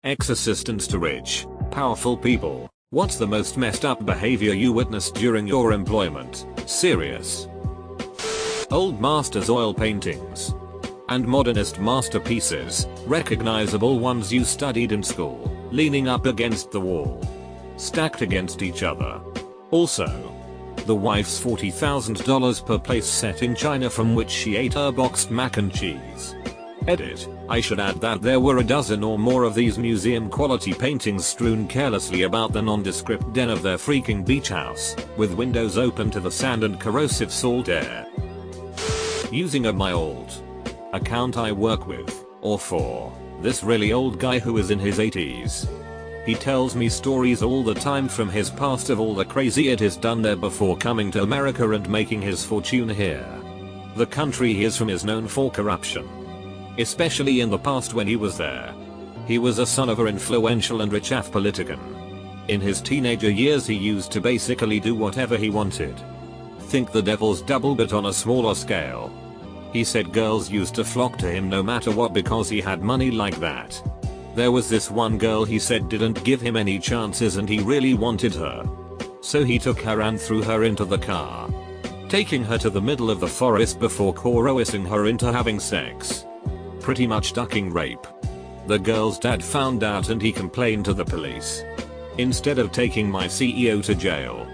Ex-assistants to rich, powerful people. What's the most messed up behavior you witnessed during your employment? Serious. Old masters oil paintings. And modernist masterpieces, recognizable ones you studied in school, leaning up against the wall. Stacked against each other. Also, the wife's $40,000 per place set in China from which she ate her boxed mac and cheese. Edit. I should add that there were a dozen or more of these museum quality paintings strewn carelessly about the nondescript den of their freaking beach house, with windows open to the sand and corrosive salt air. Using my old account I work with, or for, this really old guy who is in his 80s. He tells me stories all the time from his past of all the crazy it has done there before coming to America and making his fortune here. The country he is from is known for corruption. Especially in the past when he was there. He was a son of an influential and rich AF politician. In his teenager years he used to basically do whatever he wanted. Think the devil's double but on a smaller scale. He said girls used to flock to him no matter what because he had money like that. There was this one girl he said didn't give him any chances and he really wanted her. So he took her and threw her into the car, taking her to the middle of the forest before coercing her into having sex. Pretty much ducking rape. The girl's dad found out and he complained to the police. Instead of taking my CEO to jail,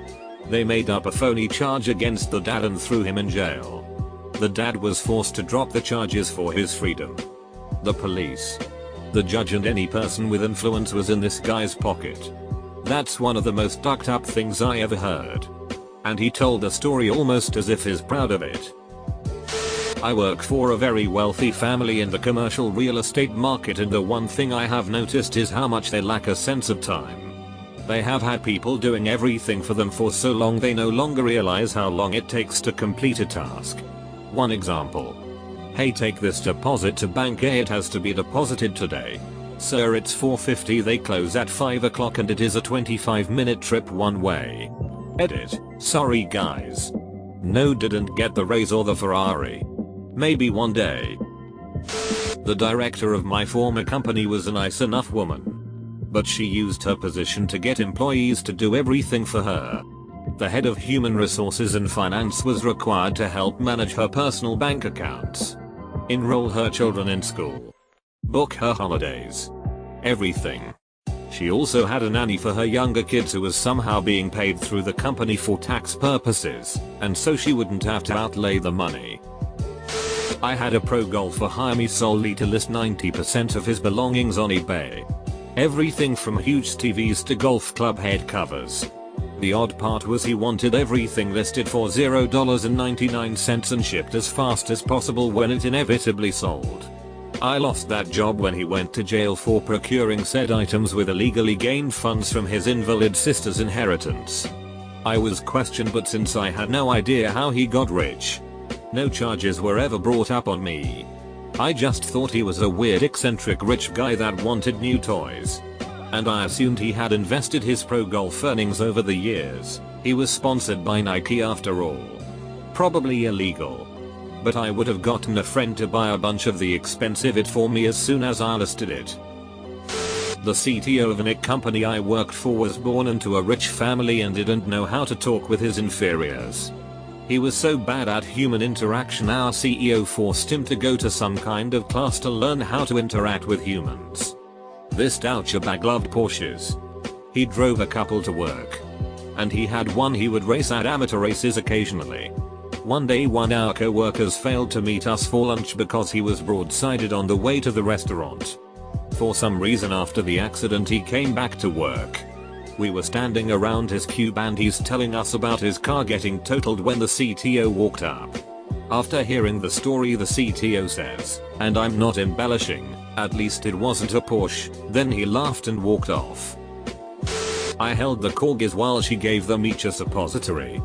they made up a phony charge against the dad and threw him in jail. The dad was forced to drop the charges for his freedom. The police, the judge and any person with influence was in this guy's pocket. That's one of the most ducked up things I ever heard. And he told the story almost as if he's proud of it. I work for a very wealthy family in the commercial real estate market and the one thing I have noticed is how much they lack a sense of time. They have had people doing everything for them for so long they no longer realize how long it takes to complete a task. One example. Hey, take this deposit to bank A, it has to be deposited today. Sir, it's 4:50, they close at 5 o'clock and it is a 25-minute trip one way. Edit. Sorry guys. No, didn't get the raise or the Ferrari. Maybe one day. The director of my former company was a nice enough woman. But she used her position to get employees to do everything for her. The head of human resources and finance was required to help manage her personal bank accounts, enroll her children in school, book her holidays, everything. She also had a nanny for her younger kids who was somehow being paid through the company for tax purposes, and so she wouldn't have to outlay the money. I had a pro golfer hire me solely to list 90% of his belongings on eBay. Everything from huge TVs to golf club head covers. The odd part was he wanted everything listed for $0.99 and shipped as fast as possible when it inevitably sold. I lost that job when he went to jail for procuring said items with illegally gained funds from his invalid sister's inheritance. I was questioned, but since I had no idea how he got rich, no charges were ever brought up on me. I just thought he was a weird eccentric rich guy that wanted new toys. And I assumed he had invested his pro golf earnings over the years. He was sponsored by Nike after all. Probably illegal. But I would have gotten a friend to buy a bunch of the expensive it for me as soon as I listed it. The CTO of an company I worked for was born into a rich family and didn't know how to talk with his inferiors. He was so bad at human interaction our CEO forced him to go to some kind of class to learn how to interact with humans. This douchebag loved Porsches. He drove a couple to work. And he had one he would race at amateur races occasionally. One day one of our co-workers failed to meet us for lunch because he was broadsided on the way to the restaurant. For some reason after the accident he came back to work. We were standing around his cube and he's telling us about his car getting totaled when the CTO walked up. After hearing the story, the CTO says, and I'm not embellishing, at least it wasn't a Porsche, then he laughed and walked off. I held the corgis while she gave them each a suppository.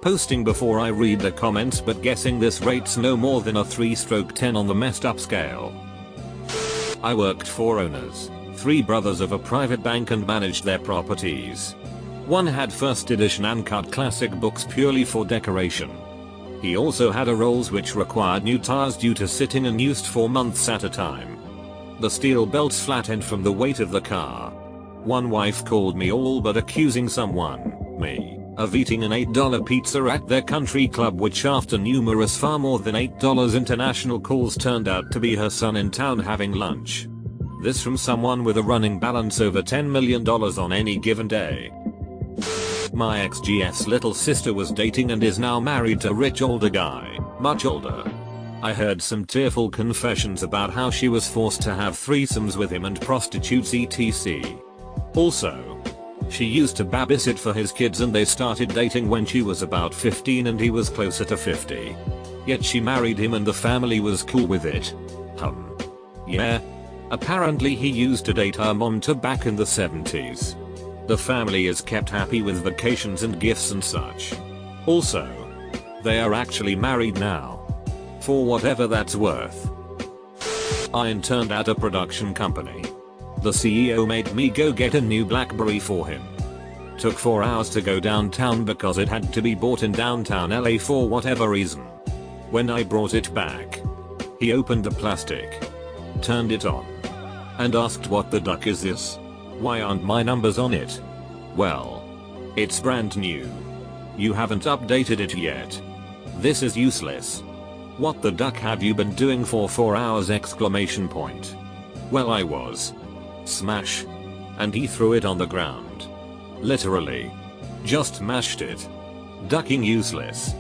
Posting before I read the comments, but guessing this rates no more than a 3/10 on the messed up scale. I worked for owners, 3 brothers of a private bank and managed their properties. One had first edition uncut classic books purely for decoration. He also had a Rolls which required new tires due to sitting unused for months at a time. the steel belts flattened from the weight of the car. One wife called me all but accusing me, of eating an $8 pizza at their country club, which after numerous far more than $8 international calls turned out to be her son in town having lunch. This from someone with a running balance over $10 million on any given day. My ex-GF's little sister was dating and is now married to a rich older guy, much older. I heard some tearful confessions about how she was forced to have threesomes with him and prostitutes etc. Also, she used to babysit for his kids and they started dating when she was about 15 and he was closer to 50. Yet she married him and the family was cool with it. Yeah. Apparently he used to date her mom to back in the 70s. The family is kept happy with vacations and gifts and such. Also, they are actually married now. For whatever that's worth. I interned at a production company. The CEO made me go get a new BlackBerry for him. Took 4 hours to go downtown because it had to be bought in downtown LA for whatever reason. When I brought it back, he opened the plastic, turned it on, and asked, "What the duck is this? Why aren't my numbers on it?" "Well, it's brand new. You haven't updated it yet. This is useless. What the duck have you been doing for 4 hours?" Well, I was. Smash. And he threw it on the ground. Literally. Just mashed it. Ducking useless.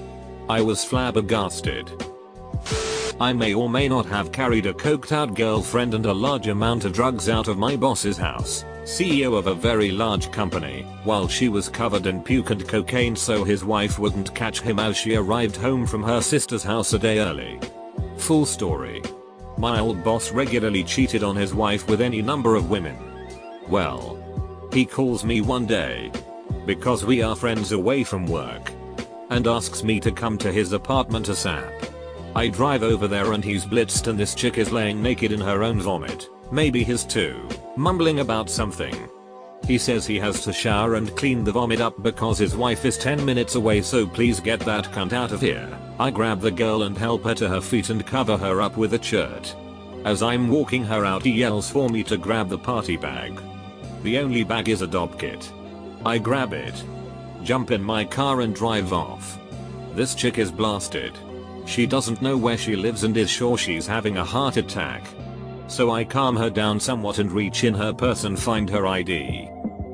I was flabbergasted. I may or may not have carried a coked out girlfriend and a large amount of drugs out of my boss's house, CEO of a very large company, while she was covered in puke and cocaine so his wife wouldn't catch him as she arrived home from her sister's house a day early. Full story. My old boss regularly cheated on his wife with any number of women. Well, he calls me one day, because we are friends away from work, and asks me to come to his apartment ASAP. I drive over there and he's blitzed and this chick is laying naked in her own vomit, maybe his too, mumbling about something. He says he has to shower and clean the vomit up because his wife is 10 minutes away, so please get that cunt out of here. I grab the girl and help her to her feet and cover her up with a shirt. As I'm walking her out, he yells for me to grab the party bag. The only bag is a dope kit. I grab it, jump in my car and drive off. This chick is blasted. She doesn't know where she lives and is sure she's having a heart attack. So I calm her down somewhat and reach in her purse and find her ID.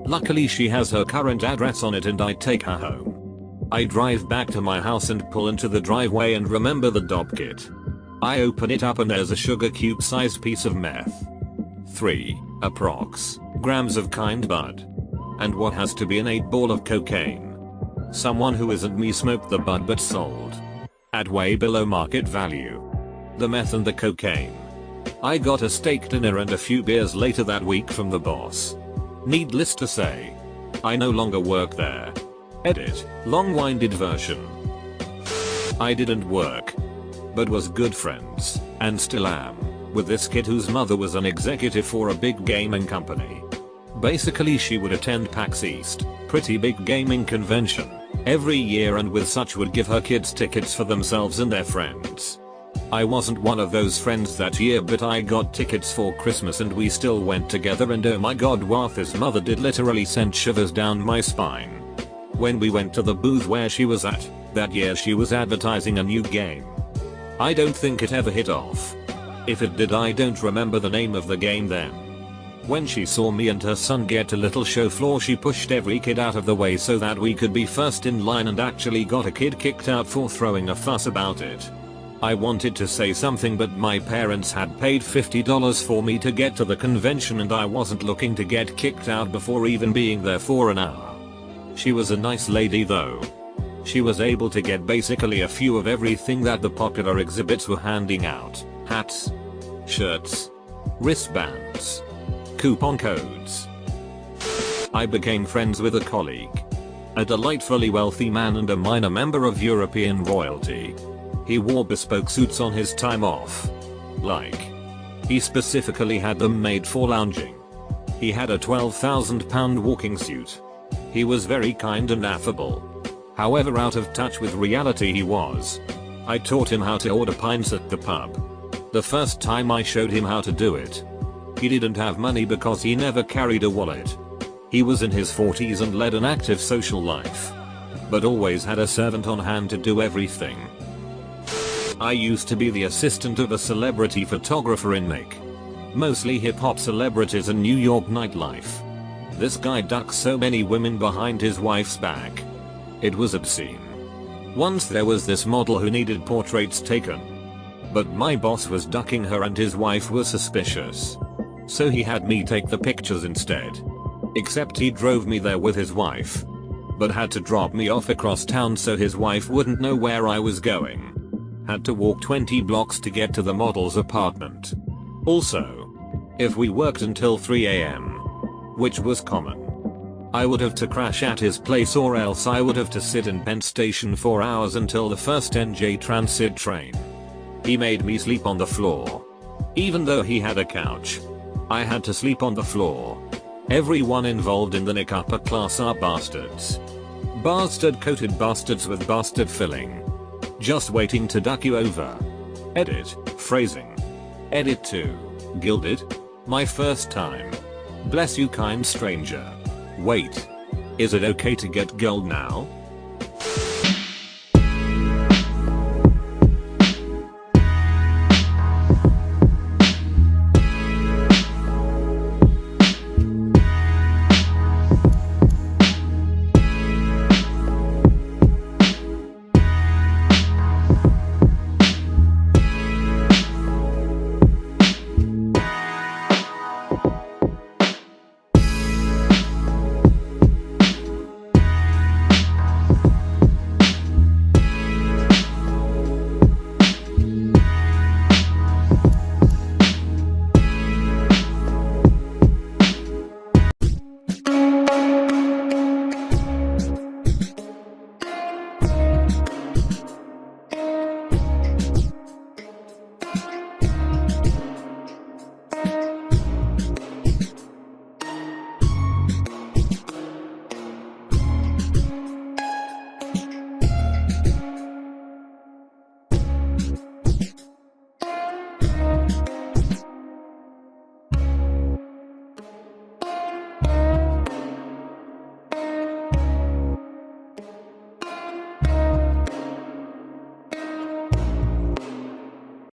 Luckily she has her current address on it and I take her home. I drive back to my house and pull into the driveway and remember the dope kit. I open it up and there's a sugar cube sized piece of meth. 3, approx, grams of kind bud. And what has to be an 8-ball of cocaine. Someone who isn't me smoked the bud but sold at way below market value the meth and the cocaine. I got a steak dinner and a few beers later that week from the boss. Needless to say, I no longer work there. Edit, long-winded version. I didn't work, but was good friends, and still am, with this kid whose mother was an executive for a big gaming company. Basically she would attend PAX East, pretty big gaming convention, every year and with such would give her kids tickets for themselves and their friends. I wasn't one of those friends that year, but I got tickets for Christmas and we still went together, and oh my god, Wartha's mother did literally send shivers down my spine. When we went to the booth where she was at, that year she was advertising a new game. I don't think it ever hit off. If it did, I don't remember the name of the game then. When she saw me and her son get a little show floor, she pushed every kid out of the way so that we could be first in line and actually got a kid kicked out for throwing a fuss about it. I wanted to say something, but my parents had paid $50 for me to get to the convention and I wasn't looking to get kicked out before even being there for an hour. She was a nice lady though. She was able to get basically a few of everything that the popular exhibits were handing out: hats, shirts, wristbands, coupon codes. I became friends with a colleague, a delightfully wealthy man and a minor member of European royalty. He wore bespoke suits on his time off. He specifically had them made for lounging. He had a £12,000 walking suit. He was very kind and affable. However out of touch with reality he was. I taught him how to order pints at the pub. The first time I showed him how to do it, He didn't have money because he never carried a wallet. He was in his 40s and led an active social life, but always had a servant on hand to do everything. I used to be the assistant of a celebrity photographer in Make. Mostly hip hop celebrities and New York nightlife. This guy ducks so many women behind his wife's back. It was obscene. Once there was this model who needed portraits taken, but my boss was ducking her and his wife was suspicious. So he had me take the pictures instead. Except he drove me there with his wife, but had to drop me off across town so his wife wouldn't know where I was going. Had to walk 20 blocks to get to the model's apartment. Also, if we worked until 3 AM, which was common, I would have to crash at his place or else I would have to sit in Penn Station for hours until the first NJ Transit train. He made me sleep on the floor. Even though he had a couch, I had to sleep on the floor. Everyone involved in the Nick upper class are bastards. Bastard coated bastards with bastard filling. Just waiting to duck you over. Edit, phrasing. Edit 2. Gilded? My first time. Bless you kind stranger. Wait. Is it okay to get gold now?